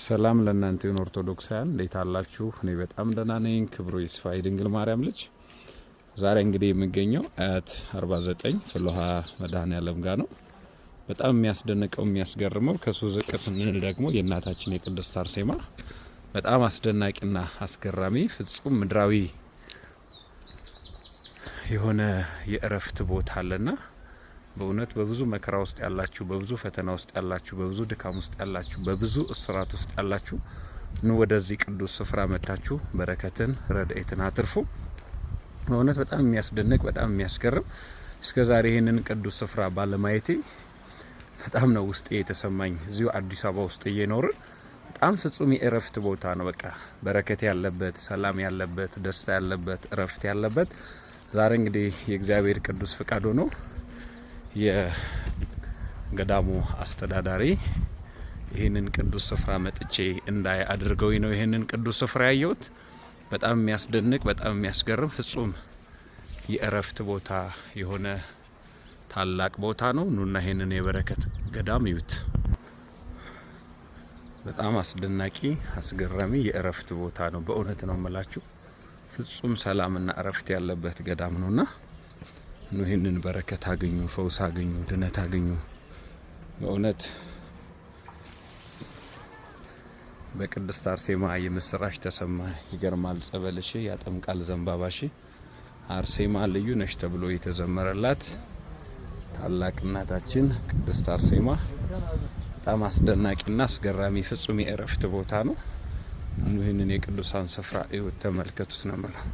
ሰላም ለእናንተ ይሁን ኦርቶዶክሳውያን፣ እንዴት አላችሁ? እኔ በጣም ደህና ነኝ። ክብሩ ይስፋ የድንግል ማርያም ልጅ። ዛሬ እንግዲህ የምገኘው አያት 49 ፍልውሃ መድኃኔዓለም ጋር ነው። በጣም የሚያስደንቀው የሚያስገርመው ከሱ ዝቅ ስንል ደግሞ የእናታችን የቅድስት አርሴማ በጣም አስደናቂና አስገራሚ ፍጹም ምድራዊ የሆነ የእረፍት ቦታ አለና በእውነት በብዙ መከራ ውስጥ ያላችሁ፣ በብዙ ፈተና ውስጥ ያላችሁ፣ በብዙ ድካም ውስጥ ያላችሁ፣ በብዙ እስራት ውስጥ ያላችሁ ኑ ወደዚህ ቅዱስ ስፍራ መታችሁ በረከትን ረድኤትን አትርፉ። በእውነት በጣም የሚያስደንቅ በጣም የሚያስገርም እስከዛሬ ይህንን ቅዱስ ስፍራ ባለማየቴ በጣም ነው ውስጤ የተሰማኝ። እዚሁ አዲስ አበባ ውስጥ እየኖርን በጣም ፍጹም የእረፍት ቦታ ነው። በቃ በረከት ያለበት፣ ሰላም ያለበት፣ ደስታ ያለበት፣ እረፍት ያለበት። ዛሬ እንግዲህ የእግዚአብሔር ቅዱስ ፍቃድ ሆኖ የገዳሙ አስተዳዳሪ ይህንን ቅዱስ ስፍራ መጥቼ እንዳይ አድርገው ነው ይህንን ቅዱስ ስፍራ ያየሁት። በጣም የሚያስደንቅ በጣም የሚያስገርም ፍጹም የእረፍት ቦታ የሆነ ታላቅ ቦታ ነው። ኑና ይህንን የበረከት ገዳም ይዩት። በጣም አስደናቂ አስገራሚ የእረፍት ቦታ ነው። በእውነት ነው የምላችሁ፣ ፍጹም ሰላምና እረፍት ያለበት ገዳም ነውና ኑ ይህንን በረከት አገኙ፣ ፈውስ አገኙ፣ ድነት አገኙ። በእውነት በቅድስት አርሴማ የምስራች ተሰማ። ይገርማል ጸበልሽ ያጠምቃል ዘንባባሽ፣ አርሴማ ልዩ ነሽ ተብሎ የተዘመረላት ታላቅ እናታችን ቅድስት አርሴማ በጣም አስደናቂና አስገራሚ ፍጹም የእረፍት ቦታ ነው። ኑ ይህንን የቅዱሳን ስፍራ ተመልከቱት ነው የምለው።